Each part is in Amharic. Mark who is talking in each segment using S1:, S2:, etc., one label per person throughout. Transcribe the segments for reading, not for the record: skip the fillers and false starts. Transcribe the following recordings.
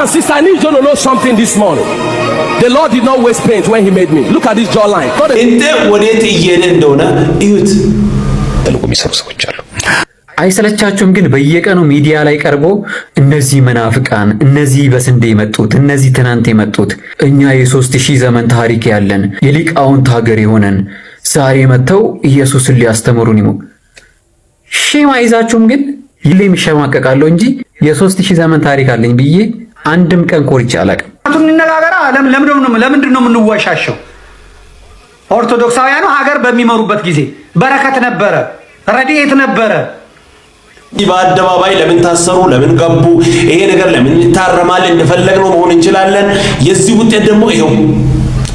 S1: Sister, I need you to know something this morning. The Lord did not waste paint when He made me. Look at this jawline.
S2: አይሰለቻችሁም? ግን በየቀኑ ሚዲያ ላይ ቀርቦ እነዚህ መናፍቃን፣ እነዚህ በስንዴ የመጡት፣ እነዚህ ትናንት የመጡት፣ እኛ የ3000 ዘመን ታሪክ ያለን የሊቃውንት ሀገር የሆነን ዛሬ መተው ኢየሱስን ሊያስተምሩን ይሙ ሼም አይዛችሁም? ግን ይሌም ይሸማቀቃለሁ እንጂ የ3000 ዘመን ታሪክ አለኝ ብዬ አንድም ቀን ኮርቼ አላውቅም።
S3: እንነጋገራ ለምንድን ነው የምንወሻሸው? ኦርቶዶክሳውያኑ ሀገር በሚመሩበት ጊዜ በረከት ነበረ፣ ረድኤት ነበረ።
S4: በአደባባይ ለምን ታሰሩ? ለምን ገቡ? ይሄ ነገር ለምን ይታረማል? እንደፈለግነው መሆን እንችላለን። የዚህ ውጤት ደግሞ ይሄው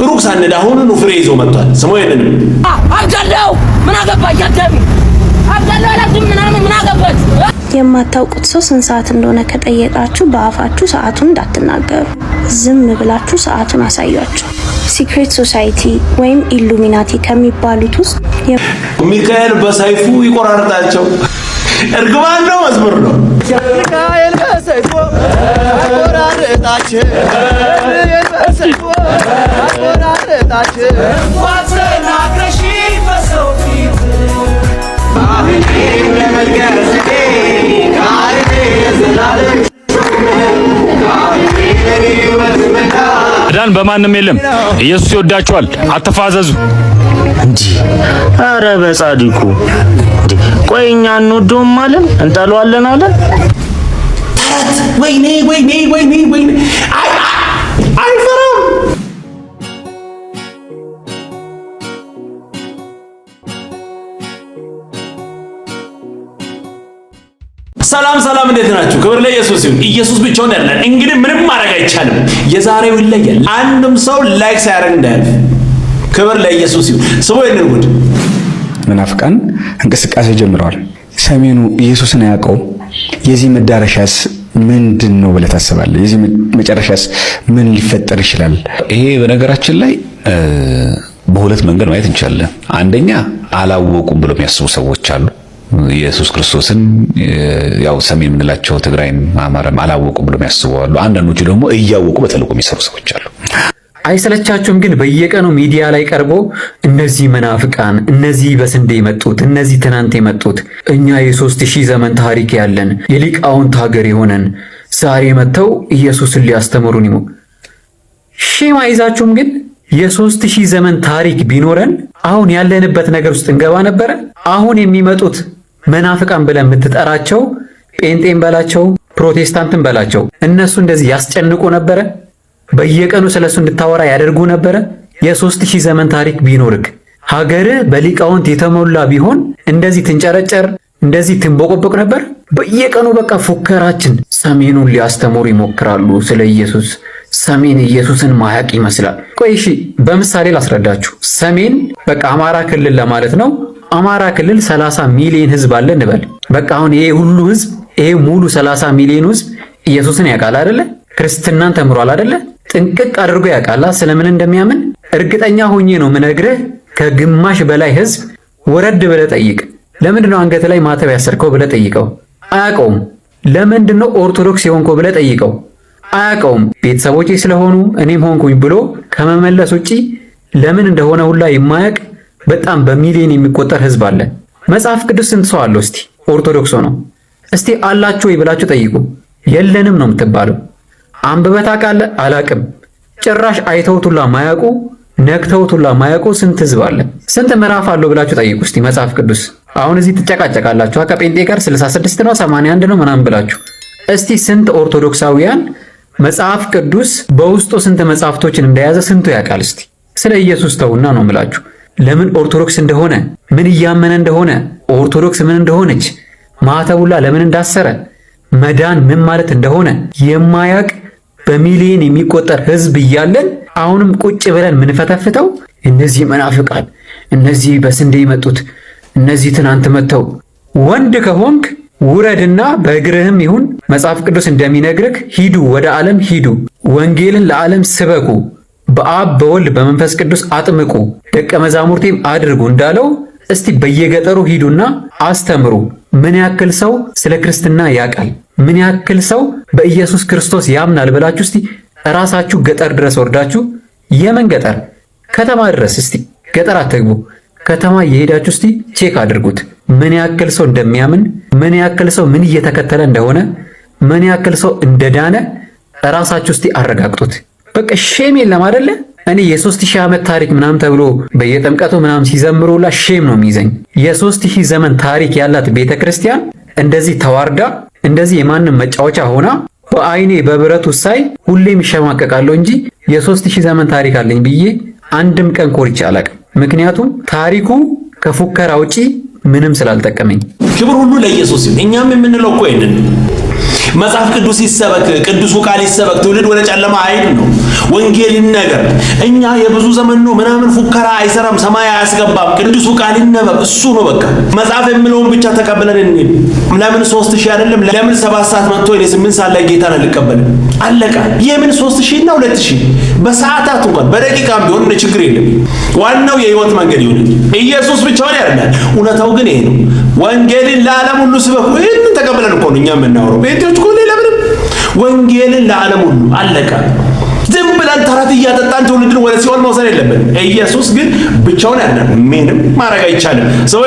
S4: ሩቅ ሳንሄድ አሁኑኑ ፍሬ ይዞ መጥቷል። ስሙ ይሄንንም
S5: አብዳለው ምን አገባኝ? አዳሚ አብዳለው አላድም ምን አገባች?
S6: የማታውቁት ሰው ስንት ሰዓት እንደሆነ ከጠየቃችሁ በአፋችሁ ሰዓቱን እንዳትናገሩ፣ ዝም ብላችሁ ሰዓቱን አሳያችሁ። ሲክሬት ሶሳይቲ ወይም ኢሉሚናቲ ከሚባሉት ውስጥ
S4: ሚካኤል በሰይፉ ይቆራርጣቸው። እርግማን ነው፣ መዝሙር ነው። ሚካኤል በሰይፉ ይቆራርጣቸው፣ ይቆራርጣቸው። ዋተናከሺ በሰው ፊት አሁን ለመገረዝ
S7: ዳን በማንም የለም። ኢየሱስ ይወዳችኋል፣ አትፋዘዙ
S8: እንጂ። አረ በጻድቁ እንዴ! ቆይ እኛ እንወደውም አለን እንጠለዋለን አለን።
S4: ወይኔ አይፈራም። ሰላም እንዴት ናችሁ? ክብር ለኢየሱስ ይሁን። ኢየሱስ ብቻውን ያለን እንግዲህ ምንም ማድረግ አይቻልም። የዛሬው ይለያል። አንድም ሰው ላይክ ሳያደርግ እንዳያልፍ። ክብር ለኢየሱስ ይሁን። ስሙ ይሄንን ጉድ።
S9: መናፍቃን እንቅስቃሴ ጀምረዋል። ሰሜኑ ኢየሱስን አያውቀውም። የዚህ መዳረሻስ ምንድን ነው ብለህ ታስባለህ? የዚህ መጨረሻስ ምን ሊፈጠር ይችላል?
S10: ይሄ በነገራችን ላይ በሁለት መንገድ ማየት እንችላለን። አንደኛ አላወቁም ብሎ የሚያስቡ ሰዎች አሉ። ኢየሱስ ክርስቶስን ያው ሰሜን የምንላቸው ትግራይም አማራም አላወቁም ብሎ የሚያስቡ አሉ። አንዳንዶቹ ደግሞ እያወቁ በተልእኮ የሚሰሩ ሰዎች አሉ።
S2: አይሰለቻችሁም? ግን በየቀኑ ሚዲያ ላይ ቀርቦ እነዚህ መናፍቃን፣ እነዚህ በስንዴ የመጡት፣ እነዚህ ትናንት የመጡት፣ እኛ የ3000 ዘመን ታሪክ ያለን የሊቃውንት ሀገር የሆነን ዛሬ መተው ኢየሱስን ሊያስተምሩን ይሙ ሼም አይዛችሁም? ግን የ3000 ዘመን ታሪክ ቢኖረን አሁን ያለንበት ነገር ውስጥ እንገባ ነበረ? አሁን የሚመጡት መናፍቃን ብለን የምትጠራቸው ጴንጤን በላቸው ፕሮቴስታንትን በላቸው እነሱ እንደዚህ ያስጨንቁ ነበረ? በየቀኑ ስለሱ እንድታወራ ያደርጉ ነበረ? የ3000 ዘመን ታሪክ ቢኖርክ ሀገርህ በሊቃውንት የተሞላ ቢሆን እንደዚህ ትንጨረጨር እንደዚህ ትንቦቆቦቅ ነበር? በየቀኑ በቃ ፉከራችን። ሰሜኑን ሊያስተምሩ ይሞክራሉ ስለ ኢየሱስ። ሰሜን ኢየሱስን ማያቅ ይመስላል። ቆይ እሺ በምሳሌ ላስረዳችሁ። ሰሜን በቃ አማራ ክልል ለማለት ነው። አማራ ክልል 30 ሚሊዮን ህዝብ አለ እንበል። በቃ አሁን ይሄ ሁሉ ህዝብ ይሄ ሙሉ 30 ሚሊዮን ህዝብ ኢየሱስን ያውቃል አይደለ? ክርስትናን ተምሯል አይደለ? ጥንቅቅ አድርጎ ያውቃል ስለምን እንደሚያምን። እርግጠኛ ሆኜ ነው ምነግርህ ከግማሽ በላይ ህዝብ ወረድ ብለህ ጠይቅ። ለምንድነው አንገት ላይ ማተብ ያሰርከው ብለህ ጠይቀው። አያውቀውም። ለምንድነው ኦርቶዶክስ የሆንከው ብለህ ጠይቀው። አያውቀውም። ቤተሰቦቼ ስለሆኑ እኔም ሆንኩኝ ብሎ ከመመለስ ውጪ ለምን እንደሆነ ሁላ የማያውቅ በጣም በሚሊዮን የሚቆጠር ህዝብ አለ። መጽሐፍ ቅዱስ ስንት ሰው አለው? እስቲ ኦርቶዶክስ ነው እስቲ አላችሁ ወይ ብላችሁ ጠይቁ። የለንም ነው የምትባለው። አንብበህ ታውቃለህ? አላቅም። ጭራሽ አይተውት ሁላ ማያውቁ ነክተውት ሁላ ማያውቁ ስንት ህዝብ አለ? ስንት ምዕራፍ አለው ብላችሁ ጠይቁ እስቲ መጽሐፍ ቅዱስ። አሁን እዚህ ትጨቃጨቃላችሁ ከጴንጤ ጋር 66 ነው 81 ነው ምናምን ብላችሁ። እስቲ ስንት ኦርቶዶክሳውያን መጽሐፍ ቅዱስ በውስጡ ስንት መጽሐፍቶችን እንደያዘ ስንቱ ያውቃል? እስቲ ስለ ኢየሱስ ተውና ነው የምላችሁ። ለምን ኦርቶዶክስ እንደሆነ ምን እያመነ እንደሆነ ኦርቶዶክስ ምን እንደሆነች ማተቡላ ለምን እንዳሰረ መዳን ምን ማለት እንደሆነ የማያውቅ በሚሊዮን የሚቆጠር ህዝብ እያለን አሁንም ቁጭ ብለን ምንፈተፍተው እነዚህ መናፍቃን፣ እነዚህ በስንዴ የመጡት፣ እነዚህ ትናንት መተው። ወንድ ከሆንክ ውረድና በእግርህም ይሁን መጽሐፍ ቅዱስ እንደሚነግርህ ሂዱ፣ ወደ ዓለም ሂዱ፣ ወንጌልን ለዓለም ስበኩ፣ በአብ በወልድ በመንፈስ ቅዱስ አጥምቁ፣ ደቀ መዛሙርቴም አድርጉ እንዳለው እስቲ በየገጠሩ ሂዱና አስተምሩ። ምን ያክል ሰው ስለ ክርስትና ያውቃል? ምን ያክል ሰው በኢየሱስ ክርስቶስ ያምናል ብላችሁ እስቲ ራሳችሁ ገጠር ድረስ ወርዳችሁ የመን ገጠር ከተማ ድረስ እስቲ ገጠር አትግቡ፣ ከተማ የሄዳችሁ እስቲ ቼክ አድርጉት። ምን ያክል ሰው እንደሚያምን፣ ምን ያክል ሰው ምን እየተከተለ እንደሆነ፣ ምን ያክል ሰው እንደዳነ ራሳችሁ እስቲ አረጋግጡት። በቃ ሼም የለም አይደለ? እኔ የ3000 ዓመት ታሪክ ምናምን ተብሎ በየጥምቀቱ ምናምን ሲዘምሩላ ሼም ነው የሚይዘኝ። የ3000 ዘመን ታሪክ ያላት ቤተክርስቲያን እንደዚህ ተዋርዳ እንደዚህ የማንም መጫወቻ ሆና በአይኔ በብረቱ ሳይ ሁሌም ይሸማቀቃለሁ እንጂ የ3000 ዘመን ታሪክ አለኝ ብዬ አንድም ቀን ኮርቼ አላውቅም። ምክንያቱም ታሪኩ ከፉከራ ውጪ ምንም ስላልጠቀመኝ።
S4: ክብር ሁሉ ለኢየሱስ ይሁን። እኛም የምንለው እኮ ይሄንን መጽሐፍ ቅዱስ ይሰበክ፣ ቅዱሱ ቃል ይሰበክ፣ ትውልድ ወደ ጨለማ አይሄድ ነው። ወንጌል ይነገር። እኛ የብዙ ዘመን ነው ምናምን ፉከራ አይሰራም፣ ሰማይ አያስገባም። ቅዱሱ ቃል ይነበብ፣ እሱ ነው በቃ። መጽሐፍ የሚለውን ብቻ ተቀብለን እንሂድ። ለምን 3000 አይደለም? ለምን 7 ሰዓት መጥቶ እኔ 8 ሰዓት ላይ ጌታን አልቀበልም? አለቀ። የምን 3000 እና 2000 በሰዓታት እንኳን በደቂቃም ቢሆን ችግር የለም። ዋናው የህይወት መንገድ ይሁን። ኢየሱስ ብቻውን ያድናል። እውነታው ግን ይሄ ነው። ወንጌልን ለዓለም ሁሉ ስበኩ። ይሄን ተቀብለን እኮ ነው እኛ የምናወራው። ቤቶች እኮ ሌላ ምንም። ወንጌልን ለዓለም ሁሉ አለቀ። ዝም ብለን ተረት እያጠጣን ትውልድን ወደ ሲኦል መውሰድ የለብን። ኢየሱስ ግን ብቻውን ያድናል። ምንም ማድረግ አይቻልም። ሰው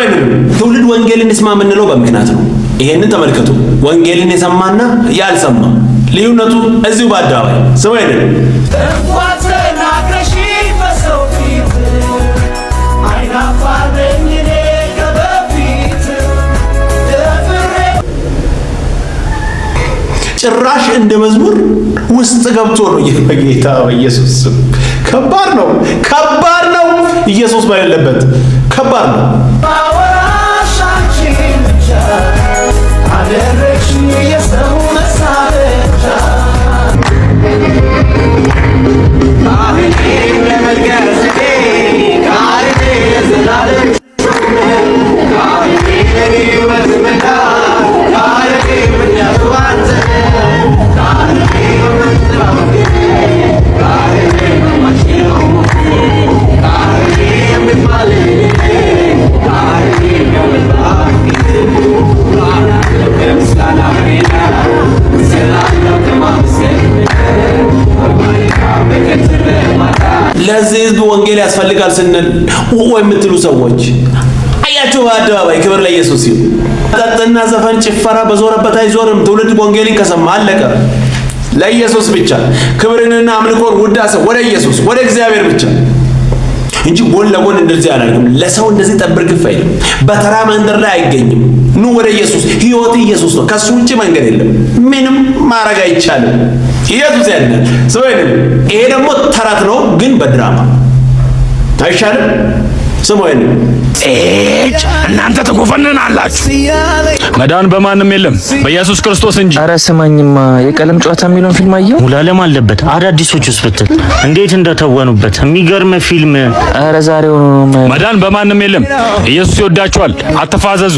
S4: ትውልድ ወንጌልን ይስማ የምንለው በምክንያት ነው። ይሄንን ተመልከቱ። ወንጌልን የሰማና ያልሰማ ልዩነቱ እዚሁ በአደባባይ ሰው ጭራሽ እንደ መዝሙር ውስጥ ገብቶ ነው በጌታ በኢየሱስ ስም። ከባድ ነው፣ ከባድ ነው። ኢየሱስ ባይለበት ከባድ ነው። ለዚህ ህዝብ ወንጌል ያስፈልጋል ስንል ወይ የምትሉ ሰዎች አያችሁ፣ በአደባባይ ክብር ለኢየሱስ ይሁን። መጠጥና ዘፈን ጭፈራ በዞረበት አይዞርም። ትውልድ ወንጌልን ከሰማ አለቀ። ለኢየሱስ ብቻ ክብርንና አምልኮን ውዳሴ ወደ ኢየሱስ ወደ እግዚአብሔር ብቻ እንጂ ጎን ለጎን እንደዚህ አላደርግም። ለሰው እንደዚህ ጠብር ግፍ አይልም። በተራ መንደር ላይ አይገኝም። ኑ ወደ ኢየሱስ። ህይወት ኢየሱስ ነው። ከሱ ውጪ መንገድ የለም። ምንም ማድረግ አይቻልም። ኢየሱስ ያድናል። ሰው ይሄ ደግሞ ተረት ነው፣ ግን በድራማ አይሻልም? ስሙ
S7: እናንተ ትጎፈንናላችሁ። መዳን በማንም የለም በኢየሱስ ክርስቶስ እንጂ።
S8: ኧረ ስማኝማ፣ የቀለም ጨዋታ የሚለውን ፊልም አየሁ። ሙሉዓለም አለበት። አዳዲሶቹስ ብትል እንዴት እንደተወኑበት የሚገርም ፊልም። ኧረ ዛሬው
S7: መዳን በማንም የለም። ኢየሱስ ይወዳችኋል፣ አትፋዘዙ።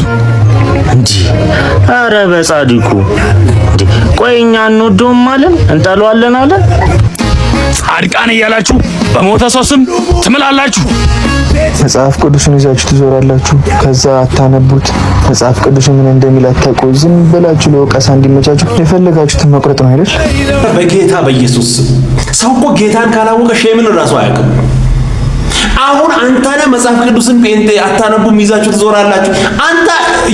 S8: እንጂ ኧረ በጻድቁ እንዴ! ቆይ እኛ እንወደውም አለን እንጠለዋለን አለን።
S7: ጻድቃን እያላችሁ በሞተ ሰው ስም ትምላላችሁ።
S11: መጽሐፍ ቅዱስን ይዛችሁ ትዞራላችሁ፣ ከዛ አታነቡት። መጽሐፍ ቅዱስ ምን እንደሚል አታውቁ። ዝም ብላችሁ ለወቀሳ እንዲመቻችሁ የፈለጋችሁትን መቁረጥ ነው አይደል?
S4: በጌታ በኢየሱስ ሰው እኮ ጌታን ካላወቀ ሼምን ራሱ አያውቅም። አሁን አንተ ነህ መጽሐፍ ቅዱስን ጴንጤ አታነቡም ይዛችሁ ትዞራላችሁ። አንተ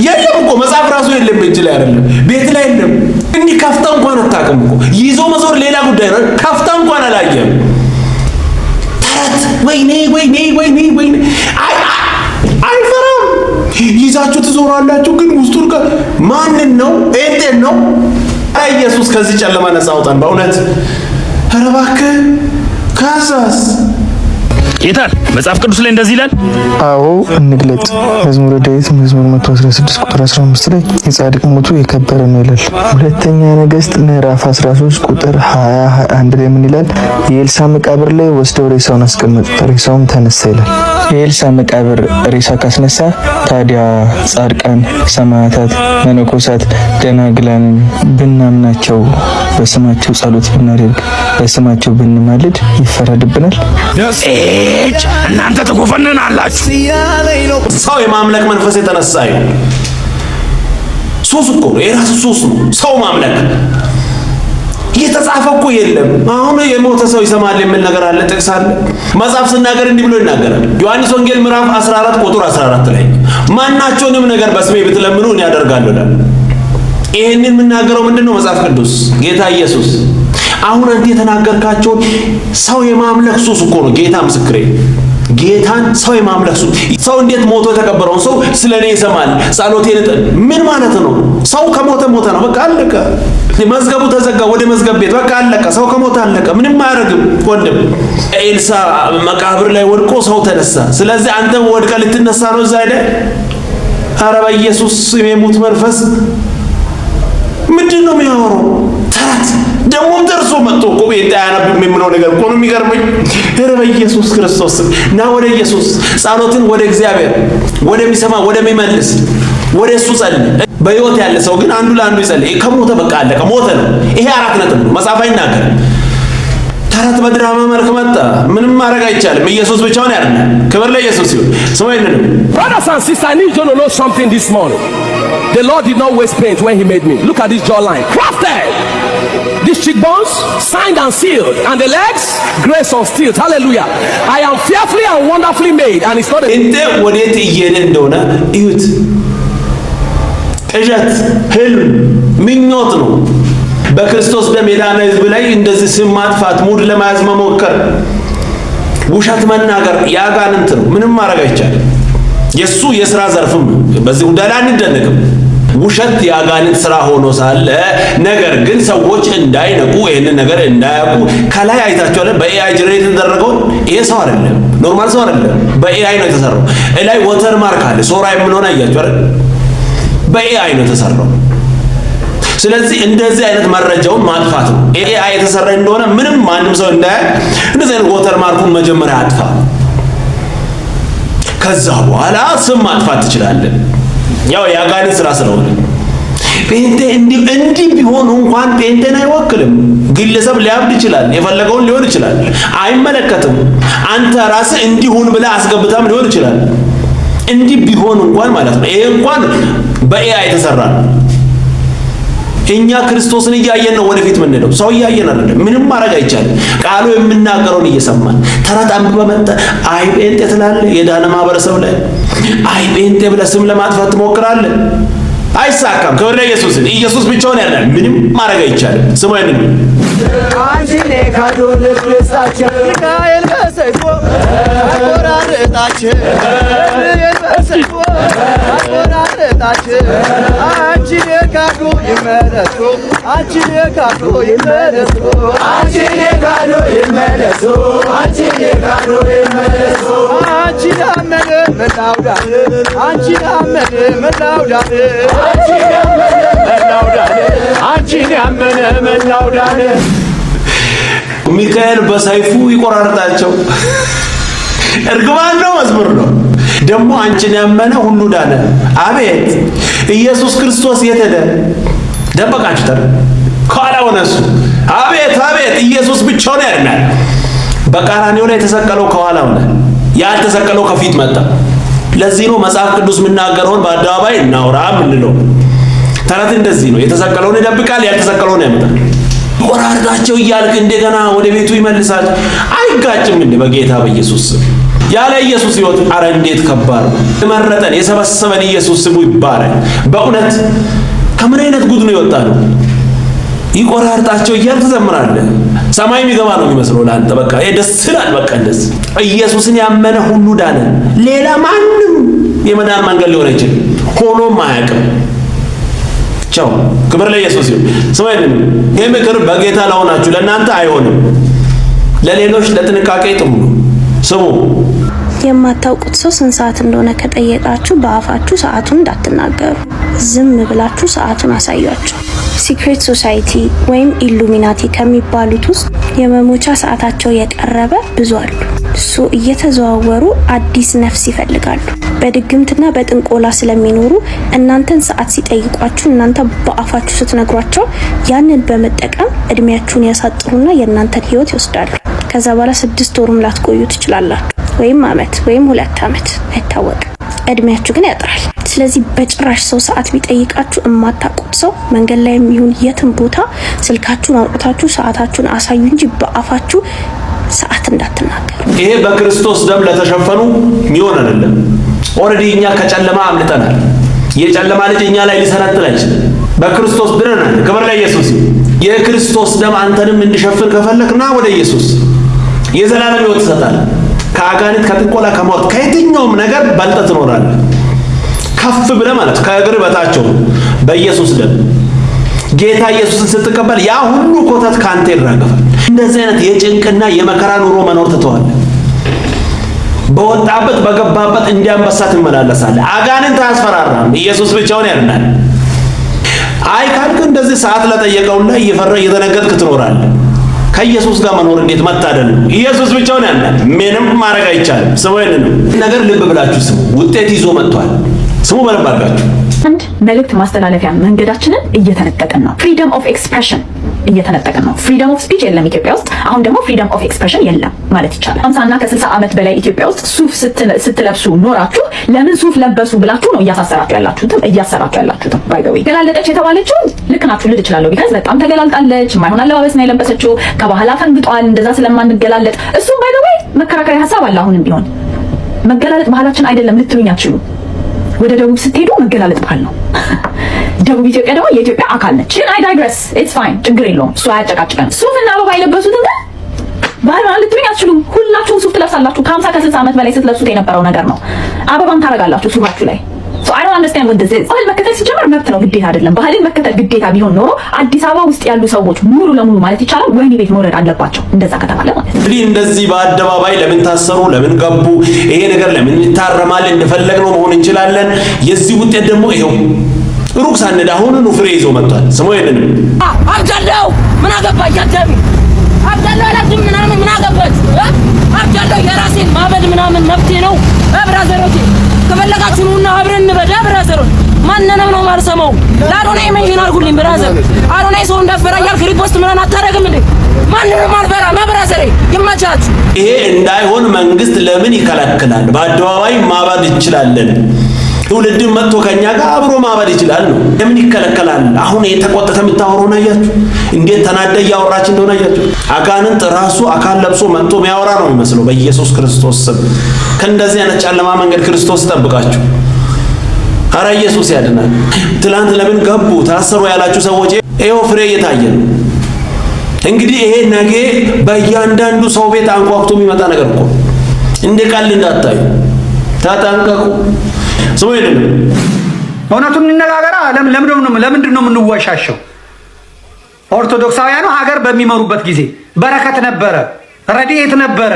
S4: የለም እኮ መጽሐፍ ራሱ የለም፣ እጅ ላይ አይደለም፣ ቤት ላይ የለም። እንዲህ ከፍተህ እንኳን አታውቅም እኮ። ይዞ መዞር ሌላ ጉዳይ ነው። ከፍተህ እንኳን አላየህም። ተረት ወይኔ ወይኔ ወይኔ ወይኔ አይፈራም። ይዛችሁ ትዞራላችሁ፣ ግን ውስጡን ማንን ነው? ጴንጤን ነው። ኢየሱስ ከዚህ ጨለማ ነፃ አውጣን በእውነት። ኧረ እባክህ ከዛስ
S7: ጌታን መጽሐፍ ቅዱስ ላይ እንደዚህ ይላል።
S11: አዎ እንግለጥ። መዝሙረ ዳዊት መዝሙር 116 ቁጥር 15 ላይ የጻድቅ ሞቱ የከበረ ነው ይላል። ሁለተኛ ነገሥት ምዕራፍ 13 ቁጥር 21 ላይ ምን ይላል? የኤልሳ መቃብር ላይ ወስደው ሬሳውን አስቀመጡት፣ ሬሳውም ተነሳ ይላል። የኤልሳ መቃብር ሬሳ ካስነሳ ታዲያ ጻድቃን፣ ሰማዕታት፣ መነኮሳት፣ ደናግላን ብናምናቸው፣ በስማቸው ጸሎት ብናደርግ፣ በስማቸው ብንማልድ ይፈረድብናል?
S7: እናንተ ትጎፈንናላችሁ።
S4: ሰው የማምለክ መንፈስ የተነሳ ይሁን ሱስ እኮ ነው፣ የራሱ ሱስ ነው ሰው ማምለክ። እየተጻፈ እኮ የለም። አሁን የሞተ ሰው ይሰማል የሚል ነገር አለ፣ ጥቅስ አለ። መጽሐፍ ሲናገር እንዲህ ብሎ ይናገራል። ዮሐንስ ወንጌል ምዕራፍ 14 ቁጥር 14 ላይ ማናቸውንም ነገር በስሜ ብትለምኑ እኔ አደርጋለሁ ይላል። ይሄንን የምናገረው ምንድነው? መጽሐፍ ቅዱስ ጌታ ኢየሱስ አሁን አንተ የተናገርካቸውን ሰው የማምለክ ሱስ እኮ ነው። ጌታ ምስክሬ፣ ጌታን ሰው የማምለክ ሱስ። ሰው እንዴት ሞቶ የተቀበረውን ሰው ስለኔ ይሰማል ጸሎቴን ምን ማለት ነው? ሰው ከሞተ ሞተ ነው፣ በቃ አለቀ። መዝገቡ ተዘጋ፣ ወደ መዝገብ ቤት በቃ አለቀ። ሰው ከሞተ አለቀ፣ ምንም አያደርግም። ወንድም ኤልሳ መቃብር ላይ ወድቆ ሰው ተነሳ። ስለዚህ አንተ ወድቀ ልትነሳ ነው እዛ አይደል? ኧረ በኢየሱስ ስም የሙት መንፈስ ምንድን ነው የሚያወራው? ተረት ደግሞ ደርሶ መጥቶ እኮ ቤት አያነብም የሚለው ነገር እኮ ነው የሚገርመኝ። ኧረ በኢየሱስ ክርስቶስ ና ወደ ኢየሱስ፣ ጸሎትን ወደ እግዚአብሔር ወደሚሰማ ወደሚመልስ ወደ እሱ ጸልይ። በሕይወት ያለ ሰው ግን አንዱ ለአንዱ ይጸልይ። ከሞተ በቃ አለቀ፣ ሞተ ነው። ይሄ 4 ነጥብ ነው። መጽሐፍ አይናገርም። ተረት በድራማ መልክ መጣ፣ ምንም ማድረግ አይቻልም። ኢየሱስ ብቻውን ያድናል። ክብር ለኢየሱስ ይሁን። ስሙ ይንንም
S1: Brothers and sisters, I need you to know something this morning. The Lord did not waste paint when he made me. Look at this jawline, crafted. These cheekbones, signed and sealed, and the legs, grace on steel. Hallelujah. I am fearfully and wonderfully made, and it's not a
S4: እንደ ወዴት እየሄደ እንደሆነ እዩት። ቅዠት፣ ህልም፣ ምኞት ነው። በክርስቶስ ደም የዳነ ሕዝብ ላይ እንደዚህ ስም ማጥፋት፣ ሙድ ለመያዝ መሞከር፣ ውሸት መናገር ያጋንንት ነው። ምንም ማድረግ አይቻልም። የሱ የሥራ ዘርፍም ነው። በዚህ ጉዳይ ላይ አንደነቅም። ውሸት የአጋንንት ስራ ሆኖ ሳለ ነገር ግን ሰዎች እንዳይነቁ ይሄንን ነገር እንዳያውቁ ከላይ አይታችኋል። በኤአይ ጀነሬት የተደረገው ይሄ ሰው አይደለም፣ ኖርማል ሰው አይደለም። በኤአይ ነው የተሰራው። ላይ ወተር ማርክ አለ፣ ሶራ የምንሆን አያችሁ አይደል? በኤአይ ነው የተሰራው። ስለዚህ እንደዚህ አይነት መረጃውን ማጥፋት ነው። ኤአይ የተሰራ እንደሆነ ምንም ማንም ሰው እንዳያይ እንደዚህ አይነት ወተር ማርኩን መጀመሪያ አጥፋ። ከዛ በኋላ ስም ማጥፋት ትችላለህ። ያው የአጋንንት ስራ ስለሆነ ጴንጤ እንዲህ ቢሆን እንኳን ጴንጤን አይወክልም። ግለሰብ ሊያብድ ይችላል፣ የፈለገውን ሊሆን ይችላል፣ አይመለከትም። አንተ ራስህ እንዲሁን ብለህ አስገብታም ሊሆን ይችላል። እንዲህ ቢሆን እንኳን ማለት ነው። ይሄ እንኳን በኤአይ የተሰራ ነው። እኛ ክርስቶስን እያየን ነው ወደፊት የምንሄደው። ሰው እያየን አይደለም። ምንም ማድረግ አይቻልም። ቃሉ የምናገረውን እየሰማን ተረት አንብበህ መጣ አይ ጴንጤ ትላለህ። የዳነ ማህበረሰብ ላይ አይ ጴንጤ ብለህ ስም ለማጥፋት ትሞክራለህ። አይሳካም። ክብር ለኢየሱስ። ኢየሱስ ብቻውን ያድናል። ምንም ማድረግ አይቻልም። ስሙ አይደለም አንቺኔ ካዶል ክርስታችን ሚካኤል በሰይፎ አቆራረጣችን በሰይፎ አቆራረጣችን አንቺኔ ካዶ ይመለሱ አንቺኔ ካዶ ይመለሱ አንቺኔ ካዶ ይመለሱ አንቺኔ ካዶ ይመለሱ አንቺን አመነ መላውዳን አንቺን አመነ መላውዳን አንቺን አመነ መላውዳን አንቺን አመነ መላውዳን ሚካኤል በሰይፉ ይቆራርጣቸው። እርግማን ነው፣ መዝሙር ነው። ደግሞ አንቺን ያመነ ሁሉ ዳነ። አቤት ኢየሱስ ክርስቶስ የት ሄደ? ደበቃችሁት። ከኋላ ሆነ እሱ። አቤት አቤት ኢየሱስ ብቻውን ያድናል። በቀራንዮ ላይ የተሰቀለው ከኋላ ሆነ፣ ያልተሰቀለው ከፊት መጣ። ለዚህ ነው መጽሐፍ ቅዱስ የምናገረውን በአደባባይ እናውራ የምንለው። ተረት እንደዚህ ነው። የተሰቀለውን ይደብቃል፣ ያልተሰቀለውን ያመጣል። ቆራርጣቸው እያልክ እንደገና ወደ ቤቱ ይመልሳል። አይጋጭም እንዴ? በጌታ በኢየሱስ ስም ያለ ኢየሱስ ሕይወት አረ እንዴት ከባድ ነው። የመረጠን የሰበሰበን ኢየሱስ ስሙ ይባረክ። በእውነት ከምን አይነት ጉድ ነው የወጣ ነው? ይቆራርጣቸው እያልክ ትዘምራለህ። ሰማይ የሚገባ ነው የሚመስለው ለአንተ። በቃ ደስ ይላል። በቃ እንደዚህ ኢየሱስን ያመነ ሁሉ ዳነ። ሌላ ማንም የመዳን መንገድ ሊሆን አይችልም፣ ሆኖም አያውቅም። ቻው። ክብር ለኢየሱስ ይሁን። ስማይልን ይሄ ምክር በጌታ ለሆናችሁ ለእናንተ አይሆንም፣ ለሌሎች ለጥንቃቄ ጥሩ ነው። ስሙ።
S6: የማታውቁት ሰው ስንት ሰዓት እንደሆነ ከጠየቃችሁ በአፋችሁ ሰዓቱን እንዳትናገሩ፣ ዝም ብላችሁ ሰዓቱን አሳያችሁ። ሲክሬት ሶሳይቲ ወይም ኢሉሚናቲ ከሚባሉት ውስጥ የመሞቻ ሰዓታቸው የቀረበ ብዙ አሉ። እየተዘዋወሩ አዲስ ነፍስ ይፈልጋሉ። በድግምትና በጥንቆላ ስለሚኖሩ እናንተን ሰዓት ሲጠይቋችሁ እናንተ በአፋችሁ ስትነግሯቸው ያንን በመጠቀም እድሜያችሁን ያሳጥሩና የእናንተን ህይወት ይወስዳሉ። ከዛ በኋላ 6 ወርም ላትቆዩ ትችላላችሁ፣ ወይም አመት ወይም 2 አመት አይታወቅም። እድሜያችሁ ግን ያጥራል። ስለዚህ በጭራሽ ሰው ሰዓት ቢጠይቃችሁ የማታውቁት ሰው መንገድ ላይ የሚሆን የትም ቦታ ስልካችሁን አውጥታችሁ ሰዓታችሁን አሳዩ እንጂ በአፋችሁ ሰዓት እንዳትናገሩ።
S4: ይሄ በክርስቶስ ደም ለተሸፈኑ የሚሆን አይደለም። ኦልሬዲ እኛ ከጨለማ አምልጠናል። የጨለማ ልጅ እኛ ላይ ሊሰነጥል አይችልም። በክርስቶስ ድነናል። ክብር ለኢየሱስ። የክርስቶስ ደም አንተንም እንዲሸፍን ከፈለክና ወደ ኢየሱስ የዘላለም ሕይወት ይሰጣል። ከአጋንንት፣ ከጥንቆላ፣ ከሞት፣ ከየትኛውም ነገር በልጠህ ትኖራለህ። ከፍ ብለህ ማለት ከእግር በታቸው በኢየሱስ ደም ጌታ ኢየሱስን ስትቀበል ያ ሁሉ ኮተት ካንተ ይራገፋል። እንደዚህ አይነት የጭንቅና የመከራ ኑሮ መኖር ትተዋለህ። በወጣበት በገባበት እንዲያንበሳ ትመላለሳለህ። አጋንንት አያስፈራራም። ኢየሱስ ብቻውን ያድናል። አይ ካልክ እንደዚህ ሰዓት ለጠየቀውና እየፈራ እየተነገጥክ ትኖራለህ። ከኢየሱስ ጋር መኖር እንዴት መታደል ነው። ኢየሱስ ብቻውን ያድናል። ምንም ማድረግ አይቻልም። ስሙ ይሄንን ነገር ልብ ብላችሁ ስሙ። ውጤት ይዞ መጥቷል። ስሙ በልብ አድርጋችሁ።
S12: አንድ መልእክት ማስተላለፊያ መንገዳችንን እየተነጠቅን ነው። ፍሪደም ኦፍ ኤክስፕሬሽን እየተነጠቅን ነው። ፍሪደም ኦፍ ስፒች የለም ኢትዮጵያ ውስጥ። አሁን ደግሞ ፍሪደም ኦፍ ኤክስፕሬሽን የለም ማለት ይቻላል። 50 እና ከ60 ዓመት በላይ ኢትዮጵያ ውስጥ ሱፍ ስትለብሱ ኖራችሁ ለምን ሱፍ ለበሱ ብላችሁ ነው እያሳሰራችሁ ያላችሁትም። ባይ ዘ ዌይ ገላለጠች የተባለችው ልክ ናችሁ ልል እችላለሁ። ቢካዝ በጣም ተገላልጣለች። የማይሆን አለባበስ ነው የለበሰችው። ከባህላ ፈንግጧል። እንደዛ ስለማንገላለጥ እሱም ባይ ዘ ዌይ መከራከሪያ ሀሳብ አለ። አሁንም ቢሆን መገላለጥ ባህላችን አይደለም ልትሉኝ አትችሉም። ወደ ደቡብ ስትሄዱ መገላለጥ ባህል ነው። ደቡብ ኢትዮጵያ ደግሞ የኢትዮጵያ አካል ነች። አይ ዳይግረስ ኢትስ ፋይን፣ ችግር የለውም። እሱ አያጨቃጭቀን። ሱፍና አበባ የለበሱትን ግን ባህል ማለት ልትሉኝ አትችሉም። ሁላችሁም ሱፍ ትለብሳላችሁ። ከ50 ከ60 ዓመት በላይ ስትለብሱት የነበረው ነገር ነው። አበባም ታረጋላችሁ ሱፋችሁ ላይ። ሶ አይ ዶንት አንደርስታንድ what this is። ባህል መከተል ሲጀመር መብት ነው፣ ግዴታ አይደለም። ባህልን መከተል ግዴታ ቢሆን ኖሮ አዲስ አበባ ውስጥ ያሉ ሰዎች ሙሉ ለሙሉ ማለት ይቻላል ወህኒ ቤት መውረድ አለባቸው። እንደዛ ከተባለ ማለት ነው።
S4: እንግዲህ እንደዚህ በአደባባይ ለምን ታሰሩ፣ ለምን ገቡ፣ ይሄ ነገር ለምን ይታረማል፣ እንደፈለግነው መሆን እንችላለን። የዚህ ውጤት ደግሞ ይሄው ሩቅ ሳንሄድ አሁኑኑ ፍሬ ይዞ መጥቷል። ስሙ ይሄንን
S5: አብጃለሁ። ምን አገባኝ አዳሚ አብጃለሁ አላልኩም ምናምን ምን አገባኝ አብጃለሁ። የራሴን ማበድ ምናምን መብቴ ነው። ብራዘሮቼ ከፈለጋችሁ ነውና አብረን እንበዳ። ብራዘሮች ማንንም ነው ማርሰማው። ለአዶናይ ሜንሽን አድርጉልኝ ብራዘር። አዶናይ ሰው እንዳፈራ ያልክ ሪፖስት ምናምን አታረግም እንዴ? ማንንም አልፈራ ብራዘሬ። ይመቻችሁ።
S4: ይሄ እንዳይሆን መንግስት ለምን ይከለክላል? በአደባባይ ማባድ እንችላለን። ትውልድን መጥቶ ከኛ ጋር አብሮ ማባድ ይችላል ነው። ለምን ይከለከላል? አሁን የተቆጠተ የምታወራውን አያችሁ? እንዴት ተናደ እያወራች እንደሆነ አያችሁ? አጋንንት ራሱ አካል ለብሶ መጥቶ የሚያወራ ነው የሚመስለው። በኢየሱስ ክርስቶስ ስም ከእንደዚህ አይነት ጨለማ መንገድ ክርስቶስ ይጠብቃችሁ። ኧረ ኢየሱስ ያድናል። ትላንት ለምን ገቡ ታሰሩ ያላችሁ ሰዎች ይኸው ፍሬ እየታየ ነው። እንግዲህ ይሄ ነገ በእያንዳንዱ ሰው ቤት አንኳኩቶ የሚመጣ ነገር እኮ እንደ ቀልድ እንዳታዩ፣ ተጠንቀቁ። ሰው ይደለም
S3: እውነቱን እንነጋገራ። ለምንድን ነው የምንወሻሸው? ኦርቶዶክሳውያኑ ሀገር በሚመሩበት ጊዜ በረከት ነበረ፣ ረድኤት ነበረ።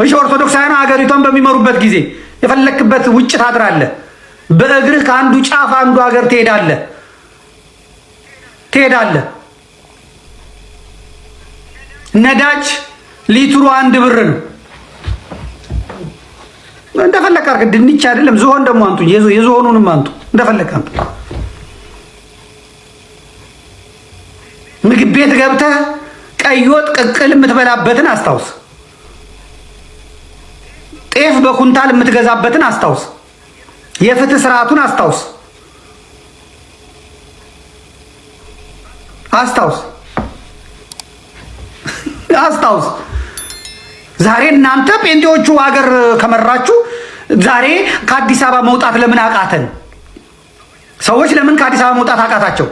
S3: እሺ ኦርቶዶክሳውያኑ ሀገሪቷን በሚመሩበት ጊዜ የፈለክበት ውጭ ታድራለህ። በእግርህ ከአንዱ ጫፍ አንዱ ሀገር ትሄዳለህ። ነዳጅ ሊትሩ 1 ብር ነው። እንደፈለክ አድርግ። ድንች አይደለም ዝሆን ደግሞ አንቱ፣ የዝሆኑንም አንቱ፣ እንደፈለክ አንቱ። ምግብ ቤት ገብተህ ቀይ ወጥ ቅቅል የምትበላበትን አስታውስ። ጤፍ በኩንታል የምትገዛበትን አስታውስ። የፍትህ ስርዓቱን አስታውስ። ዛሬ እናንተ ጴንጤዎቹ ሀገር ከመራችሁ ዛሬ ከአዲስ አበባ መውጣት ለምን አቃተን? ሰዎች ለምን ከአዲስ አበባ መውጣት አቃታቸው?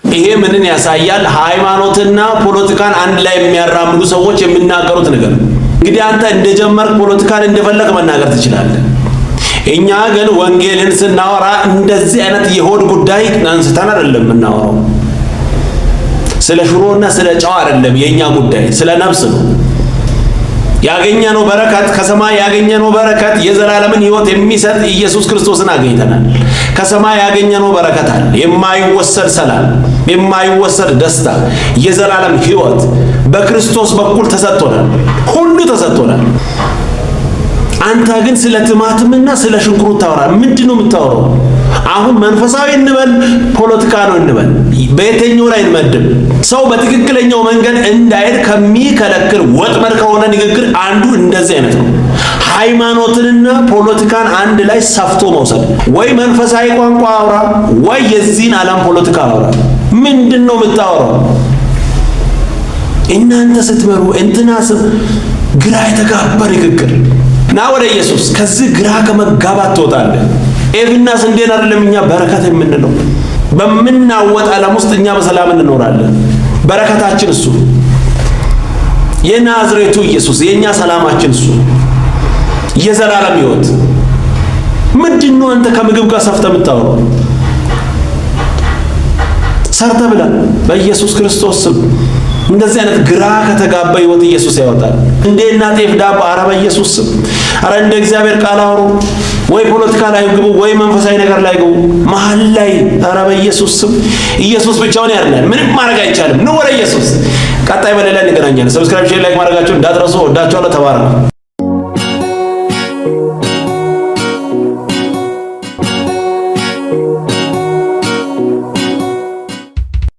S4: ይሄ ምንን ያሳያል? ሃይማኖትና ፖለቲካን አንድ ላይ የሚያራምዱ ሰዎች የሚናገሩት ነገር። እንግዲህ አንተ እንደጀመርክ ፖለቲካን እንደፈለግ መናገር ትችላለህ። እኛ ግን ወንጌልን ስናወራ እንደዚህ አይነት የሆድ ጉዳይ አንስተን አይደለም የምናወራው። ስለ ሽሮና ስለ ጨው አይደለም የኛ ጉዳይ፣ ስለ ነፍስ ነው። ያገኘነው በረከት ከሰማይ ያገኘነው በረከት የዘላለምን ሕይወት የሚሰጥ ኢየሱስ ክርስቶስን አገኝተናል። ከሰማይ ያገኘነው በረከት አለ። የማይወሰድ ሰላም፣ የማይወሰድ ደስታ፣ የዘላለም ሕይወት በክርስቶስ በኩል ተሰጥቶናል። ሁሉ ተሰጥቶናል። አንተ ግን ስለ ቲማቲምና ስለ ሽንኩርት ታወራ። ምንድነው የምታወራው? አሁን መንፈሳዊ እንበል ፖለቲካ ነው እንበል በየትኛው ላይ እንመድብ? ሰው በትክክለኛው መንገድ እንዳይሄድ ከሚከለክል ወጥመድ ከሆነ ንግግር አንዱ እንደዚህ አይነት ነው። ሃይማኖትንና ፖለቲካን አንድ ላይ ሰፍቶ መውሰድ። ወይ መንፈሳዊ ቋንቋ አውራ፣ ወይ የዚህን ዓለም ፖለቲካ አውራ። ምንድነው የምታወራው? እናንተ ስትመሩ እንትና ግራ የተጋባ ንግግር ና ወደ ኢየሱስ። ከዚህ ግራ ከመጋባት ትወጣለህ። ኤፍና ስንዴን አይደለም እኛ በረከት የምንለው። በምናወጥ ዓለም ውስጥ እኛ በሰላም እንኖራለን። በረከታችን እሱ የናዝሬቱ ኢየሱስ፣ የኛ ሰላማችን እሱ የዘላለም ሕይወት። ምንድነው አንተ ከምግብ ጋር ሰፍተህ የምታወራው? ሰርተ ብላ በኢየሱስ ክርስቶስ ስም። እንደዚህ አይነት ግራ ከተጋባ ሕይወት ኢየሱስ ያወጣል። እንዴና ጤፍ ዳቦ ኧረ በኢየሱስ ስም። ኧረ እንደ እግዚአብሔር ቃል አውሩ። ወይ ፖለቲካ ላይ ግቡ፣ ወይ መንፈሳዊ ነገር ላይ ግቡ። መሀል ላይ ኧረ በኢየሱስ ስም። ኢየሱስ ብቻውን ያድናል። ምንም ማድረግ አይቻልም። ኑ ወደ ኢየሱስ። ቀጣይ በሌላ እንገናኛለን። ሰብስክራይብ፣ ሼር፣ ላይክ ማድረጋችሁን እንዳትረሱ። ወዳችኋለሁ። ተባረኩ።